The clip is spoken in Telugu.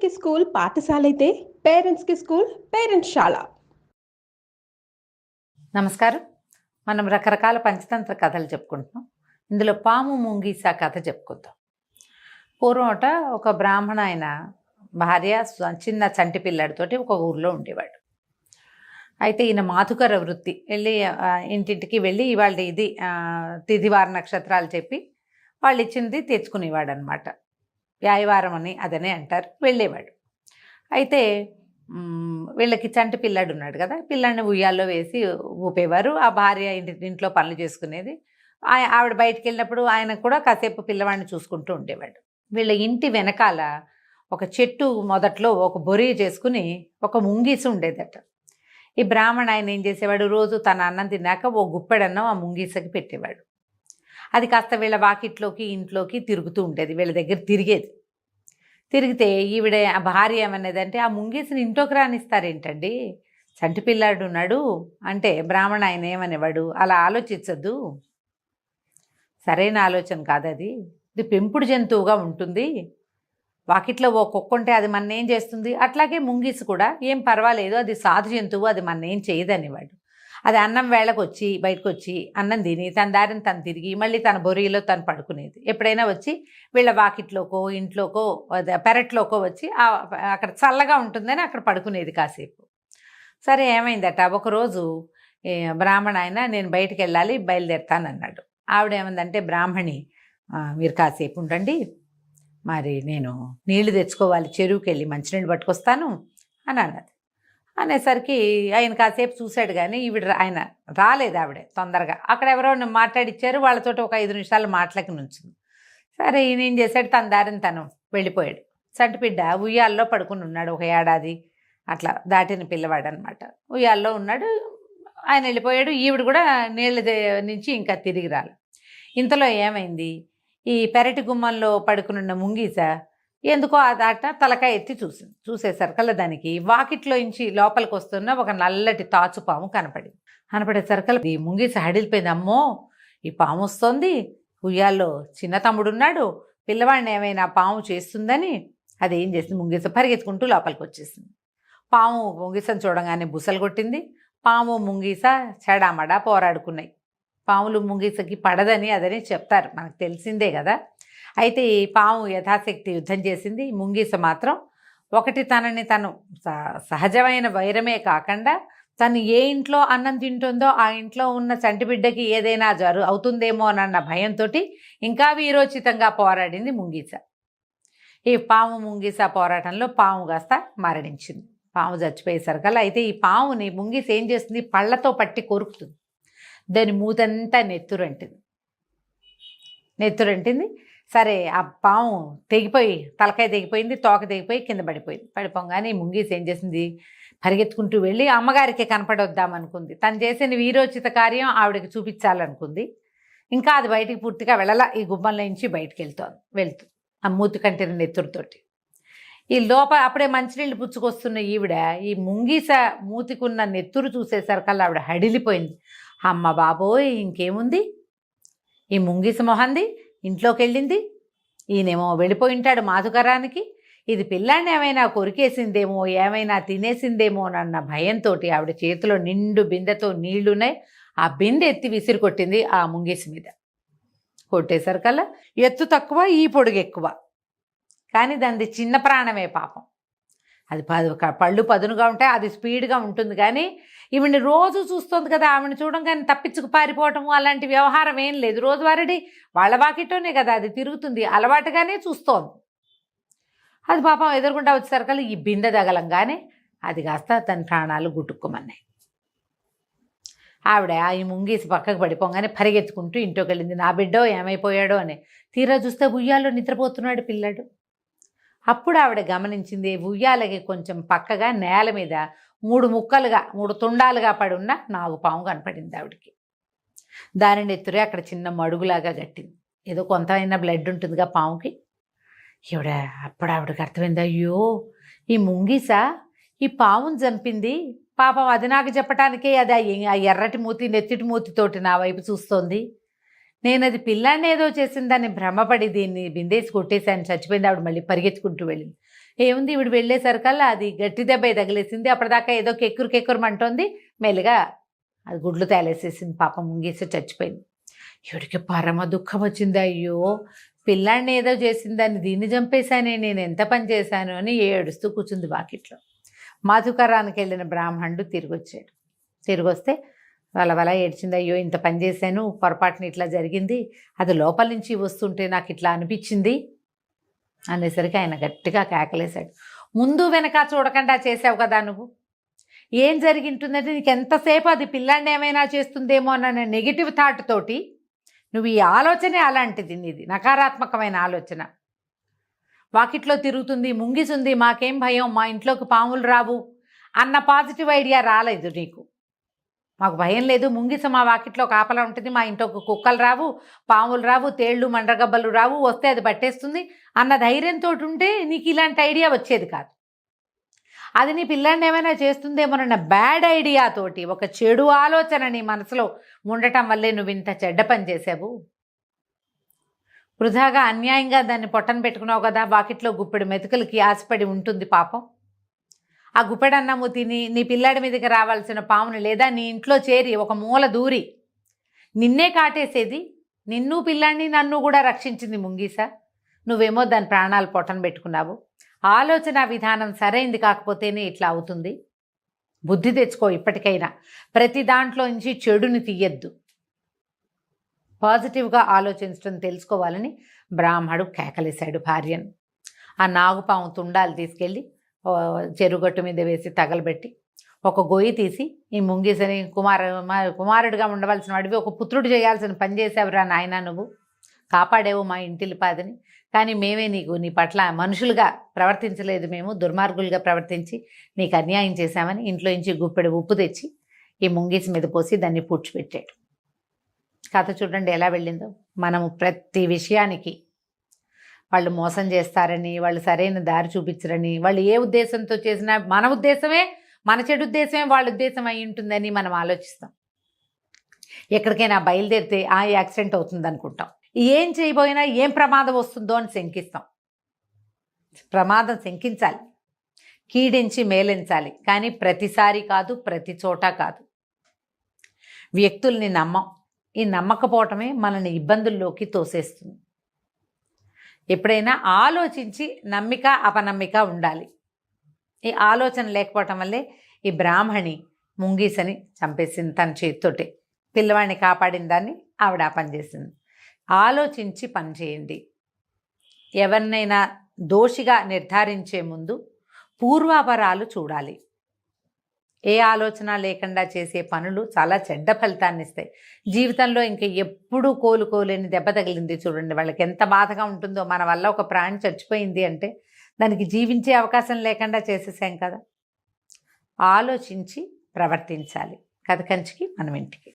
స్టూడెంట్స్కి స్కూల్ పాఠశాల అయితే పేరెంట్స్కి స్కూల్ పేరెంట్స్శాల. నమస్కారం. మనం రకరకాల పంచతంత్ర కథలు చెప్పుకుంటున్నాం. ఇందులో పాము ముంగీస కథ చెప్పుకుందాం. పూర్వమట ఒక బ్రాహ్మణ ఆయన భార్య చిన్న చంటి పిల్లాడితోటి ఒక ఊర్లో ఉండేవాడు. అయితే ఈయన మాతుకర వృత్తి, వెళ్ళి ఇంటింటికి వెళ్ళి ఇవాళ ఇది తిథివార నక్షత్రాలు చెప్పి వాళ్ళు ఇచ్చింది తెచ్చుకునేవాడు అనమాట. వ్యాయవారం అని అదనే అంటారు. వెళ్ళేవాడు. అయితే వీళ్ళకి చంటి పిల్లాడు ఉన్నాడు కదా, పిల్లాడిని ఉయ్యాల్లో వేసి ఊపేవారు. ఆ భార్య ఇంట్లో పనులు చేసుకునేది. ఆవిడ బయటికి వెళ్ళినప్పుడు ఆయన కూడా కాసేపు పిల్లవాడిని చూసుకుంటూ ఉండేవాడు. వీళ్ళ ఇంటి వెనకాల ఒక చెట్టు మొదట్లో ఒక బొరి చేసుకుని ఒక ముంగీసు ఉండేదట. ఈ బ్రాహ్మణ ఆయన ఏం చేసేవాడు, రోజు తన అన్నం తిన్నాక ఓ గుప్పెడన్నం ఆ ముంగీసకి పెట్టేవాడు. అది కాస్త వీళ్ళ వాకిట్లోకి ఇంట్లోకి తిరుగుతూ ఉండేది, వీళ్ళ దగ్గర తిరిగితే ఈవిడ ఆ భార్య ఏమనేదంటే, ఆ ముంగీసుని ఇంట్లోకి రానిస్తారేంటండి, చంటి పిల్లాడు ఉన్నాడు అంటే బ్రాహ్మణ ఆయన ఏమనేవాడు, అలా ఆలోచించద్దు, సరైన ఆలోచన కాదు, ఇది పెంపుడు జంతువుగా ఉంటుంది, వాకిట్లో ఓ కుక్క ఉంటే అది మన ఏం చేస్తుంది, అట్లాగే ముంగీసు కూడా ఏం పర్వాలేదు, అది సాధు జంతువు, అది మన ఏం చేయదనేవాడు. అది అన్నం వేళకు వచ్చి బయటకు వచ్చి అన్నం తిని తన దారిని తను తిరిగి మళ్ళీ తన బొరియలో తను పడుకునేది. ఎప్పుడైనా వచ్చి వీళ్ళ వాకిట్లోకో ఇంట్లోకో పెరట్లోకో వచ్చి అక్కడ చల్లగా ఉంటుందని అక్కడ పడుకునేది కాసేపు. సరే ఏమైందట, ఒకరోజు బ్రాహ్మణ ఆయన నేను బయటికి వెళ్ళాలి బయలుదేరుతానన్నాడు. ఆవిడ ఏమందంటే, బ్రాహ్మణి మీరు కాసేపు ఉండండి, మరి నేను నీళ్లు తెచ్చుకోవాలి, చెరువుకి వెళ్ళి మంచినీళ్ళు పట్టుకొస్తాను అని అన్నది. అనేసరికి ఆయన కాసేపు చూశాడు, కానీ ఆయన రాలేదు. ఆవిడే తొందరగా అక్కడ ఎవరో మాట్లాడిచ్చారు, వాళ్ళతో ఒక 5 నిమిషాలు మాటలకి నుంచింది. సరే ఈయన ఏం చేశాడు, తన దారిని తను వెళ్ళిపోయాడు. చంటిపిడ్డ ఉయ్యాల్లో పడుకుని ఉన్నాడు, 1 ఏడాది అట్లా దాటిన పిల్లవాడు అనమాట. ఉయ్యాల్లో ఉన్నాడు, ఆయన వెళ్ళిపోయాడు. ఈవిడ కూడా నీళ్ళ నుంచి ఇంకా తిరిగి రాలి. ఇంతలో ఏమైంది, ఈ పెరటి గుమ్మంలో పడుకునున్న ముంగీస ఎందుకో ఆ దాట తలకాయ ఎత్తి చూసేసరికల్లా దానికి వాకిట్లో నుంచి లోపలికి వస్తున్న ఒక నల్లటి తాచుపాము కనపడేసరికల్లా ఈ ముంగీస హడిలిపోయింది. అమ్మో, ఈ పాము వస్తుంది, ఉయ్యాల్లో చిన్న తమ్ముడున్నాడు, పిల్లవాడిని ఏమైనా పాము చేస్తుందని అది ఏం చేసింది, ముంగీస పరిగెత్తుకుంటూ లోపలికి వచ్చేసింది. పాము ముంగీసను చూడగానే బుసలు కొట్టింది. పాము ముంగీస చెడామడా పోరాడుకున్నాయి. పాములు ముంగీసకి పడదని అదని చెప్తారు, మనకు తెలిసిందే కదా. అయితే ఈ పాము యథాశక్తి యుద్ధం చేసింది. ముంగీస మాత్రం ఒకటి తనని తను సహజమైన వైరమే కాకుండా తను ఏ ఇంట్లో అన్నం తింటుందో ఆ ఇంట్లో ఉన్న చంటి బిడ్డకి ఏదైనా అవుతుందేమో అన్న భయంతో ఇంకా వీరోచితంగా పోరాడింది ముంగీస. ఈ పాము ముంగీస పోరాటంలో పాము కాస్త మరణించింది. పాము చచ్చిపోయేసరికల్లా అయితే ఈ పాముని ముంగీస ఏం చేస్తుంది, పళ్ళతో పట్టి కొరుకుతుంది. దాని మూతంతా నెత్తురంటింది. సరే ఆ పాము తెగిపోయి తలకాయ తెగిపోయింది, తోక తెగిపోయి కింద పడిపోగానే ఈ ముంగీస ఏం చేసింది, పరిగెత్తుకుంటూ వెళ్ళి అమ్మగారికి కనపడొద్దామనుకుంది. తను చేసిన వీరోచిత కార్యం ఆవిడకి చూపించాలనుకుంది. ఇంకా అది బయటికి పూర్తిగా వెళ్ళలా, ఈ గుమ్మంలో నుంచి బయటికి వెళ్తూ ఆ మూతి కంటిన నెత్తురుతోటి. ఈ అప్పుడే మంచినీళ్ళు పుచ్చుకొస్తున్న ఈవిడ ఈ ముంగీస మూతికున్న నెత్తురు చూసేసరికల్లా ఆవిడ హడిలిపోయింది. అమ్మ బాబోయ్, ఇంకేముంది, ఈ ముంగీస మొహంది ఇంట్లోకి వెళ్ళింది, ఈయనేమో వెళ్ళిపోయి ఉంటాడు మాతుకరానికి, ఇది పిల్లాన్ని ఏమైనా కొరికేసిందేమో, ఏమైనా తినేసిందేమో అన్న భయంతో ఆవిడ చేతిలో నిండు బిందెతో నీళ్లున్నాయి, ఆ బిందె ఎత్తి విసిరి కొట్టింది ఆ ముంగీస మీద. కొట్టేసరికల్లా ఎత్తు తక్కువ, ఈ పొడుగు ఎక్కువ, కానీ దానిది చిన్న ప్రాణమే పాపం. అది పళ్ళు పదునుగా ఉంటాయి, అది స్పీడ్గా ఉంటుంది. కానీ ఈవిడ్ని రోజు చూస్తుంది కదా, ఆవిడని చూడంగానే తప్పించుకు పారిపోవటము అలాంటి వ్యవహారం ఏం లేదు. రోజువారీ వాళ్ళ వాకిట్లోనే కదా అది తిరుగుతుంది, అలవాటుగానే చూస్తోంది. అది పాపం ఎదురుగుండా వచ్చేసరికల్లా ఈ బిందె తగలంగానే అది కాస్త తన ప్రాణాలు గుట్టుకోమన్నాయి. ఆవిడ ఈ ముంగీసి పక్కకు పడిపోగానే పరిగెత్తుకుంటూ ఇంట్లోకి వెళ్ళింది. నా బిడ్డో ఏమైపోయాడో అని. తీరా చూస్తే ఉయ్యాల్లో నిద్రపోతున్నాడు పిల్లాడు. అప్పుడు ఆవిడ గమనించింది, ఉయ్యాలకి కొంచెం పక్కగా నేల మీద 3 తుండాలుగా పడి ఉన్న నాగుపాము కనపడింది ఆవిడకి. దానిని ఎత్తురే అక్కడ చిన్న మడుగులాగా కట్టింది. ఏదో కొంతైనా బ్లడ్ ఉంటుందిగా పాముకి. అప్పుడు ఆవిడకి అర్థమైంది, అయ్యో ఈ ముంగీస ఈ పాముని చంపింది, పాపం అది నాకు చెప్పటానికే అది ఆ ఎర్రటి మూతి నెత్తిటి మూతితోటి నా వైపు చూస్తోంది, నేను అది పిల్లాన్ని ఏదో చేసిందని భ్రమపడి దీన్ని బిందేసి కొట్టేశాను, చచ్చిపోయింది. ఆవిడ మళ్ళీ పరిగెత్తుకుంటూ వెళ్ళింది. ఏముంది ఈవిడ వెళ్ళేసరికల్లా అది గట్టి దెబ్బ తగిలేసింది. అప్పటిదాకా ఏదో కెక్కురు మెల్లిగా అది గుడ్లు తేలేసేసింది. పాపం ముంగీస చచ్చిపోయింది. ఈవిడికి పరమ దుఃఖం వచ్చింది. అయ్యో పిల్లాడిని ఏదో చేసిందని దీన్ని చంపేశానే, నేను ఎంత పని చేశాను అని ఏడుస్తూ కూర్చుంది వాకిట్లో. మధుకరానికి వెళ్ళిన బ్రాహ్మణుడు తిరిగి వస్తే వల ఏడ్చింది. అయ్యో ఇంత పని చేశాను, పొరపాటున ఇట్లా జరిగింది, అది లోపల నుంచి వస్తుంటే నాకు ఇట్లా అనిపించింది అనేసరికి ఆయన గట్టిగా కేకలేశాడు. ముందు వెనక చూడకుండా చేసావు కదా నువ్వు, ఏం జరిగింటుందంటే నీకు ఎంతసేపు అది పిల్లాడిని ఏమైనా చేస్తుందేమో అన్న నెగిటివ్ థాట్ తోటి నువ్వు ఈ ఆలోచనే అలాంటిది, నీది నకారాత్మకమైన ఆలోచన. వాకిట్లో తిరుగుతుంది, ముంగిసుంది, మాకేం భయం, మా ఇంట్లోకి పాములు రావు అన్న పాజిటివ్ ఐడియా రాలేదు నీకు. మాకు భయం లేదు, ముంగిస మా వాకిట్లో కాపలా ఉంటుంది, మా ఇంట్లోకి కుక్కలు రావు, పాములు రావు, తేళ్ళు మండ్రగబ్బలు రావు, వస్తే అది పట్టేస్తుంది అన్న ధైర్యంతో ఉంటే నీకు ఇలాంటి ఐడియా వచ్చేది కాదు. అది నీ పిల్లాన్ని ఏమైనా చేస్తుందేమోనన్న బ్యాడ్ ఐడియాతోటి, ఒక చెడు ఆలోచన నీ మనసులో ఉండటం వల్లే నువ్వు ఇంత చెడ్డ పని చేసావు. వృధాగా అన్యాయంగా దాన్ని పొట్టన పెట్టుకున్నావు కదా. వాకిట్లో గుప్పెడు మెతుకులకి ఆశపడి ఉంటుంది పాపం. ఆ గుప్పెడన్నము తిని నీ పిల్లాడి మీదకి రావాల్సిన పాముని, లేదా నీ ఇంట్లో చేరి ఒక మూల దూరి నిన్నే కాటేసేది, నిన్ను పిల్లాడిని నన్ను కూడా రక్షించింది ముంగీస. నువ్వేమో దాని ప్రాణాలు పొట్టన పెట్టుకున్నావు. ఆలోచన విధానం సరైంది కాకపోతేనే ఇట్లా అవుతుంది. బుద్ధి తెచ్చుకో ఇప్పటికైనా. ప్రతి దాంట్లో నుంచి చెడుని తీయద్దు, పాజిటివ్గా ఆలోచించడం తెలుసుకోవాలని బ్రాహ్మడు కేకలేశాడు భార్యను. ఆ నాగుపాము తుండాలు తీసుకెళ్ళి చెరుగట్టు మీద వేసి తగలబెట్టి ఒక గొయ్యి తీసి, ఈ ముంగీసని కుమారుడిగా ఉండవలసిన వాడివి ఒక పుత్రుడు చేయాల్సిన పని చేసావురా నాయన, నువ్వు కాపాడేవు మా ఇంటిలిపాదని, కానీ మేమే నీ పట్ల మనుషులుగా ప్రవర్తించలేదు, మేము దుర్మార్గులుగా ప్రవర్తించి నీకు అన్యాయం చేశామని ఇంట్లో నుంచి గుప్పెడు ఉప్పు తెచ్చి ఈ ముంగీసి మీద పోసి దాన్ని పూడ్చిపెట్టాడు. కథ చూడండి ఎలా వెళ్ళిందో. మనము ప్రతి విషయానికి వాళ్ళు మోసం చేస్తారని, వాళ్ళు సరైన దారి చూపించరని, వాళ్ళు ఏ ఉద్దేశంతో చేసినా మన ఉద్దేశమే, మన చెడు ఉద్దేశమే వాళ్ళ ఉద్దేశం అయి ఉంటుందని మనం ఆలోచిస్తాం. ఎక్కడికైనా బయలుదేరితే యాక్సిడెంట్ అవుతుంది అనుకుంటాం, ఏం చేయబోయినా ఏం ప్రమాదం వస్తుందో అని శంకిస్తాం. ప్రమాదం శంకించాలి, కీడించి మేలించాలి, కానీ ప్రతిసారి కాదు, ప్రతి చోట కాదు. వ్యక్తుల్ని నమ్మం. ఈ నమ్మకపోవటమే మనల్ని ఇబ్బందుల్లోకి తోసేస్తుంది. ఎప్పుడైనా ఆలోచించి నమ్మిక అపనమ్మిక ఉండాలి. ఈ ఆలోచన లేకపోవటం వల్లే ఈ బ్రాహ్మణి ముంగీసని చంపేసింది తన చేతితోటే. పిల్లవాడిని కాపాడిన దాన్ని ఆవిడ పనిచేసింది. ఆలోచించి పనిచేయండి. ఎవరినైనా దోషిగా నిర్ధారించే ముందు పూర్వాపరాలు చూడాలి. ఏ ఆలోచన లేకుండా చేసే పనులు చాలా చెడ్డ ఫలితాన్ని ఇస్తాయి. జీవితంలో ఇంకా ఎప్పుడూ కోలుకోలేని దెబ్బ తగిలింది చూడండి, వాళ్ళకి ఎంత బాధగా ఉంటుందో. మన వల్ల ఒక ప్రాణి చచ్చిపోయింది అంటే దానికి జీవించే అవకాశం లేకుండా చేసేసాం కదా. ఆలోచించి ప్రవర్తించాలి. కథ కంచికి మనం ఇంటికి.